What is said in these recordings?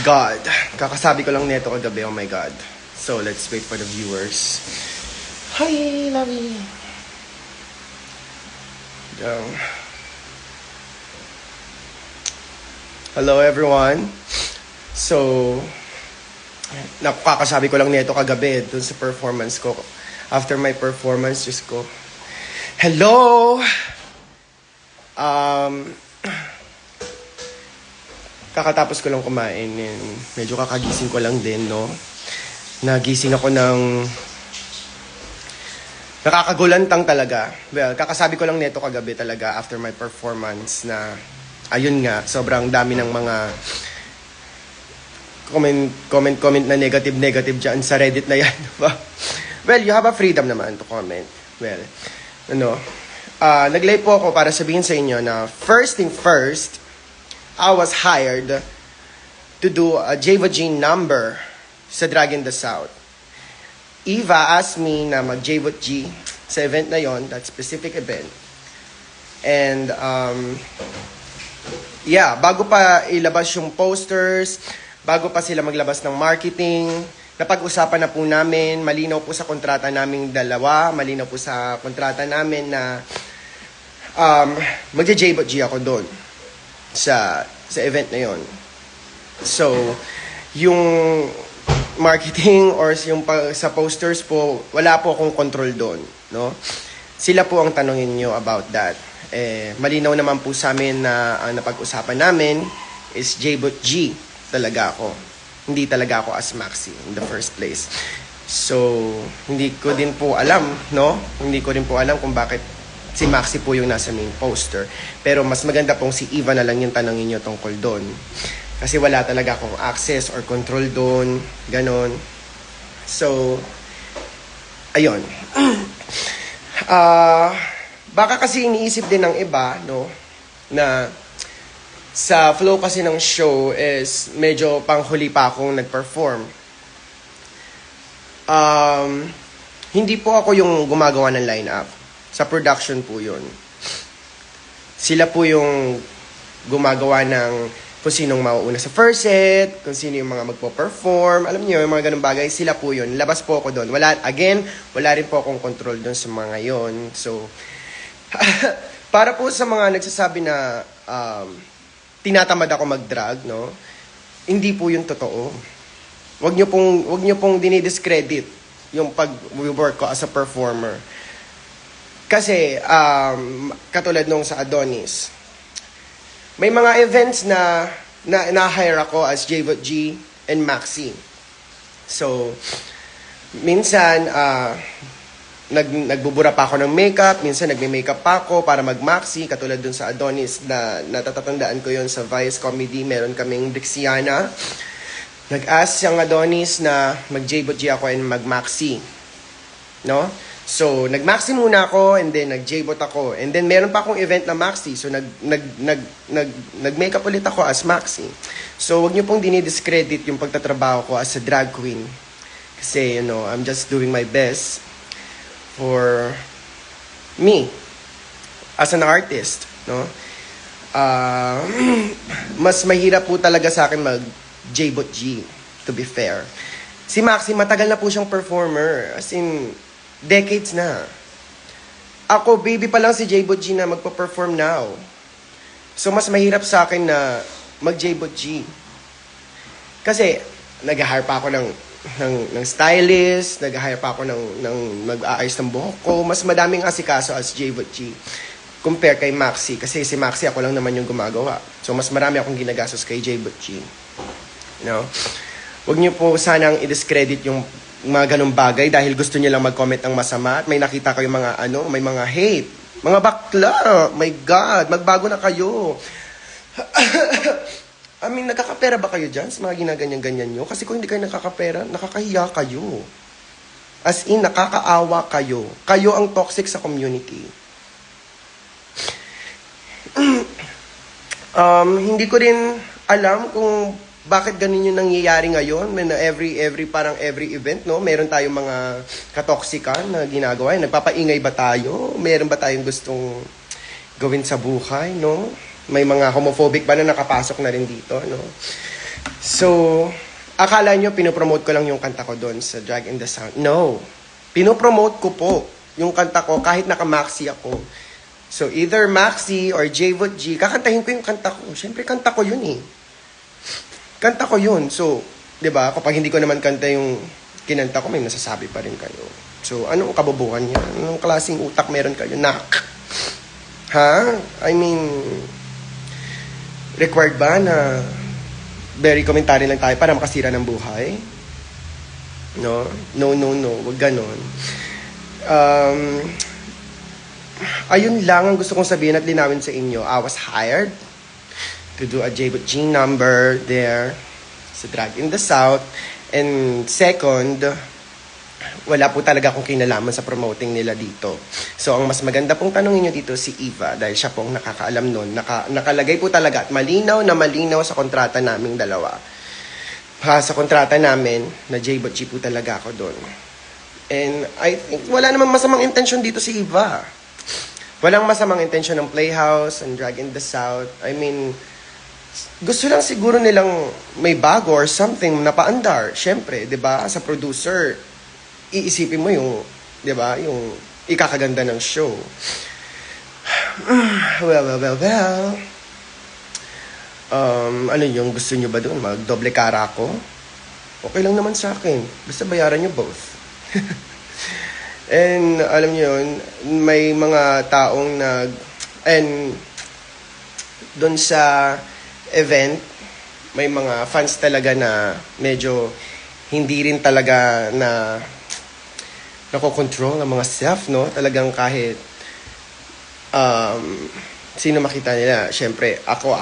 God. Kakasabi ko lang neto kagabi, oh my God. So, let's wait for the viewers. Hi, Lavi. Hello, everyone. So, nakakasabi ko lang neto kagabi dun sa performance ko. After my performance, just ko. Hello! Kakatapos ko lang kumain and medyo kakagising ko lang din, no? Nagising ako ng nakakagulantang talaga. Well, kakasabi ko lang neto kagabi talaga after my performance na ayun nga, sobrang dami ng mga comment na negative dyan sa Reddit na yan. Well, you have a freedom naman to comment. Well, nag-live po ako para sabihin sa inyo na first thing first, I was hired to do a Java G number sa Drag in the South. Eva asked me na mag-Java G sa event na yon, that specific event. And, bago pa ilabas yung posters, bago pa sila maglabas ng marketing, napag-usapan na po namin, malinaw po sa kontrata naming dalawa, malinaw po sa kontrata namin na mag-Java G ako doon sa event na yon. So, yung marketing or yung sa posters po, wala po akong control doon, no? Sila po ang tanongin nyo about that. Malinaw naman po sa amin na ang napag-usapan namin is J-Bot G talaga ako. Hindi talaga ako as Maxi in the first place. So, hindi ko din po alam, no? Hindi ko din po alam kung bakit si Maxi po yung nasa main poster. Pero mas maganda pong si Eva na lang yung tanongin nyo tungkol doon. Kasi wala talaga akong access or control doon. Ganon. So, ayun. Baka kasi iniisip din ng iba, no? Na sa flow kasi ng show is medyo panghuli pa akong nag-perform. Hindi po ako yung gumagawa ng line-up. Sa production po yun. Sila po yung gumagawa ng kung sinong mauuna sa first set, kung sino yung mga magpo-perform. Alam niyo, yung mga ganung bagay, sila po yun. Labas po ako doon. Wala rin po akong control doon sa mga yon. So, para po sa mga nagsasabi na tinatamad ako mag-drag, no? Hindi po yun totoo. Wag niyo pong dinidiscredit yung pag-work ko as a performer. Kasi, katulad nung sa Adonis, may mga events na na-hire ako as J-Bot G and Maxi. So, minsan, nagbubura pa ako ng makeup, minsan nagme-makeup pa ako para mag-Maxi, katulad dun sa Adonis na natatandaan ko yon sa Vice Comedy, meron kaming Brixiana. Nag-ask siyang Adonis na mag-J-Bot G ako and mag-Maxi. No? So, nag-Maxi muna ako and then nag-J-Bot ako. And then meron pa akong event na Maxi. So, nag-makeup ulit ako as Maxi. So, wag niyo pong dinidiscredit yung pagtatrabaho ko as a drag queen. Kasi, I'm just doing my best for me as an artist, no? Mas mahirap po talaga sa akin mag-J-Bot G, to be fair. Si Maxi, matagal na po siyang performer. As in, decades na. Ako, baby pa lang si J-Bot G na magpa-perform now. So, mas mahirap sa akin na mag-J-Bot G. Kasi, nag-hire pa ako ng stylist, nag-hire pa ako ng mag-aayos ng buhok ko. Mas madaming asikaso as J-Bot G compare kay Maxi. Kasi si Maxi, ako lang naman yung gumagawa. So, mas marami akong ginagastos kay J-Bot G. Huwag niyo po sanang i-discredit yung mga ganung bagay dahil gusto niyo lang mag-comment ng masama at may nakita kayo may mga hate. Mga bakla, my God, magbago na kayo. I mean, nakakapera ba kayo dyan sa mga ginaganyan-ganyan nyo? Kasi kung hindi kayo nakakapera, nakakahiya kayo. As in, nakakaawa kayo. Kayo ang toxic sa community. Hindi ko rin alam kung bakit ganun yung nangyayari ngayon. Every event, no? Meron tayong mga katoksikan na ginagawa. Nagpapaingay ba tayo? Meron ba tayong gustong gawin sa buhay, no? May mga homophobic ba na nakapasok na rin dito, no? So, akala nyo pinopromote ko lang yung kanta ko doon sa Drag in the Sound. No. Pinopromote ko po yung kanta ko kahit naka-maxi ako. So, either Maxi or J-Vot G, kakantahin ko yung kanta ko. Siyempre, kanta ko yun eh. Kanta ko yun. So, di ba, kapag hindi ko naman kanta yung kinanta ko, may nasasabi pa rin kayo. So, anong kabobohan niya? Anong klaseng utak meron kayo? Nak! Ha? I mean, required ba na very commentary lang tayo para makasira ng buhay? No? No, no, no. Huwag ganon. Ayun lang ang gusto kong sabihin at linawin sa inyo. I was hired to do a J-Bot G number there sa Drag in the South. And second, wala po talaga akong kinalaman sa promoting nila dito. So, ang mas maganda pong tanongin nyo dito si Eva dahil siya pong nakakaalam nun. Nakalagay po talaga at malinaw na malinaw sa kontrata naming dalawa. Sa kontrata namin, na J-Bot G po talaga ako doon. And I think wala namang masamang intention dito si Eva. Walang masamang intention ng Playhouse and Drag in the South. I mean, gusto lang siguro nilang may bago or something na paandar. Siyempre, di ba, sa producer, iisipin mo yung, di ba, yung ikakaganda ng show. Well. Ano yung gusto nyo ba doon? Mag-doble cara ako? Okay lang naman sa akin. Basta bayaran nyo both. And alam niyo yun, may mga taong and doon sa event, may mga fans talaga na medyo hindi rin talaga na nakokontrol ang mga self, no? Talagang kahit sino makita nila, syempre ako,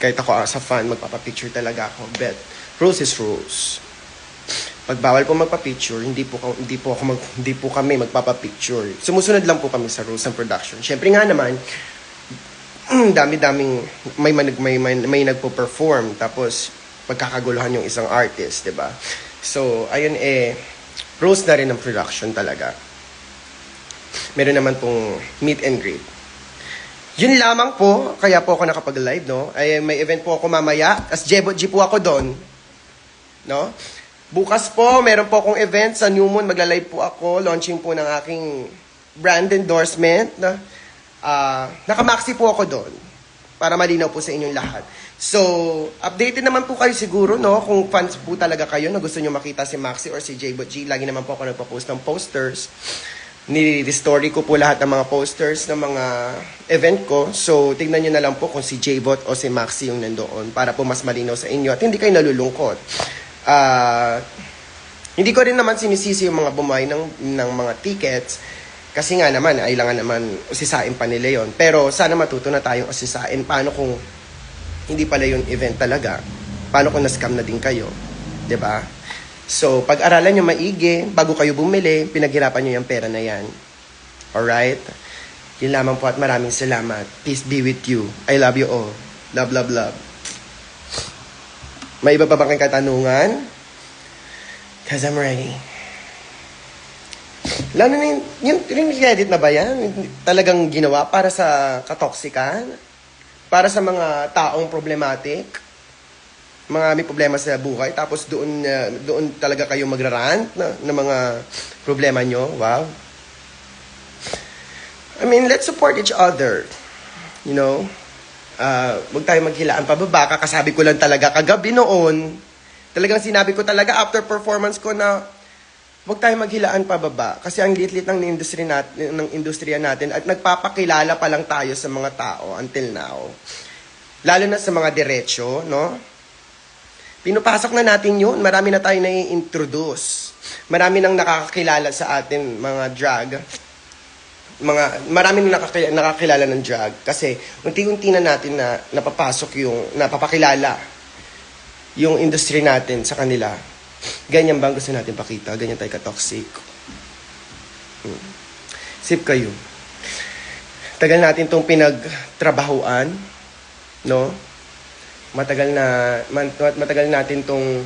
kahit ako sa fan, magpapapicture talaga ako. But rules is rules. Pag bawal po magpa-picture, hindi po kami magpapa-picture. Sumusunod lang po kami sa rules ng production. Syempre nga naman, dami-daming may nagpo-perform tapos pagkakaguluhan yung isang artist, 'di ba? So, ayun rules na rin ng production talaga. Meron naman pong meet and greet. Yun lamang po, kaya po ako nakapag-live, no? Ay may event po ako mamaya, as J-Bot G po ako doon. No? Bukas po, meron po akong event sa New Moon. Magla-live po ako. Launching po ng aking brand endorsement. Naka-maxi po ako doon. Para malinaw po sa inyong lahat. So, updated naman po kayo siguro, no? Kung fans po talaga kayo na gusto nyo makita si Maxi or si J-Bot G. Lagi naman po ako nagpa-post ng posters. Ni-story ko po lahat ng mga posters ng mga event ko. So, tignan nyo na lang po kung si J-Bot o si Maxi yung nandoon. Para po mas malinaw sa inyo. At hindi kayo nalulungkot. Hindi ko rin naman sinisisi yung mga bumay ng mga tickets kasi nga naman, kailangan naman usisain pa nila yon. Pero sana matuto na tayong usisain. Paano kung hindi pala yung event talaga? Paano kung na-scam na din kayo? 'Di ba? So, pag-aralan nyo maigi, bago kayo bumili, pinaghirapan nyo yung pera na yan. Alright? Yun lamang po at maraming salamat. Peace be with you. I love you all. Love, love, love. May iba pa bang katanungan? Cause I'm ready. Lalo na yung edit na ba yan? Talagang ginawa para sa katoksikan? Para sa mga taong problematic? Mga may problema sa buhay? Tapos doon talaga kayo magrarant na mga problema nyo? Wow. I mean, let's support each other. You know? Huwag tayo maghilaan pababa. Kakasabi ko lang talaga kagabi noon. Talagang sinabi ko talaga after performance ko na huwag tayo maghilaan pababa. Kasi ang liit-liit ng industriya natin at nagpapakilala pa lang tayo sa mga tao until now. Lalo na sa mga diretsyo, no? Pinupasok na natin yun. Marami na tayo na-introduce. Marami nang nakakakilala sa atin, mga drag. Maraming nakakilala ng drag kasi unti-unti na natin na napapakilala yung industry natin sa kanila. Ganyan ba gusto natin pakita? Ganyan tayo ka-toxic. Sip kayo. Tagal natin tong pinagtrabahuan, no? Matagal natin tong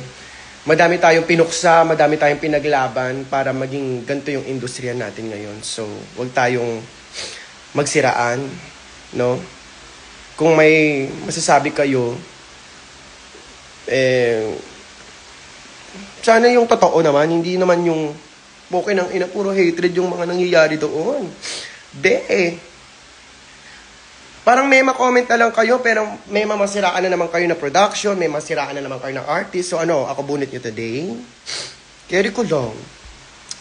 madami tayong pinuksa, madami tayong pinaglaban para maging ganito yung industriya natin ngayon. So, wag tayong magsiraan, no? Kung may masasabi kayo, Eh, sana yung totoo naman, hindi naman yung okay ng ina, puro hatred yung mga nangyayari doon. Parang may ma-comment na lang kayo, pero may mamasiraan na naman kayo na production, may masiraan na naman kayo ng artist. So ano, ako bunit nyo today. Carry ko lang.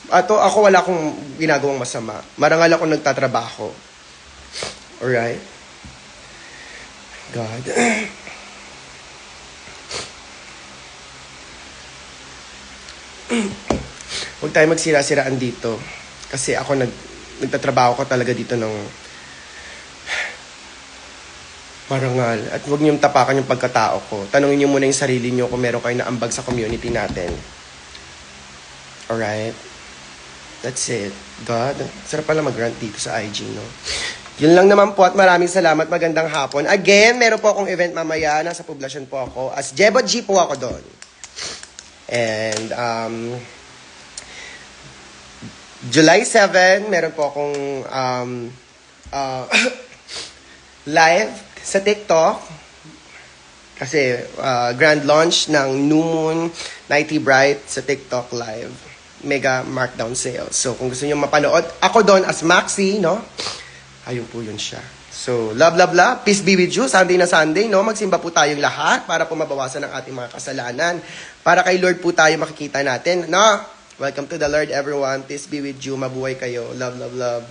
Ako wala akong ginagawang masama. Marangal ako nagtatrabaho. Alright? God. Huwag tayo magsira-siraan dito. Kasi ako nagtatrabaho ko talaga dito ng marangal. At huwag niyong tapakan yung pagkatao ko. Tanungin niyo muna yung sarili niyo kung meron kayo naambag sa community natin. Alright? That's it. God, sarap pala mag-rant dito sa IG, no? Yun lang naman po at maraming salamat. Magandang hapon. Again, meron po akong event mamaya. Nasa poblasyon po ako. As Jebo G po ako doon. And, July 7, meron po akong live sa TikTok. Kasi grand launch ng New Moon Nighty Bright sa TikTok live. Mega markdown sales. So, kung gusto niyo mapanood, ako doon as Maxi, no? Ayun po yun siya. So, love, love, love. Peace be with you. Sunday na Sunday, no? Magsimba po tayong lahat para po mabawasan ang ating mga kasalanan. Para kay Lord po tayo makikita natin, no? Welcome to the Lord, everyone. Peace be with you. Mabuhay kayo. Love, love, love.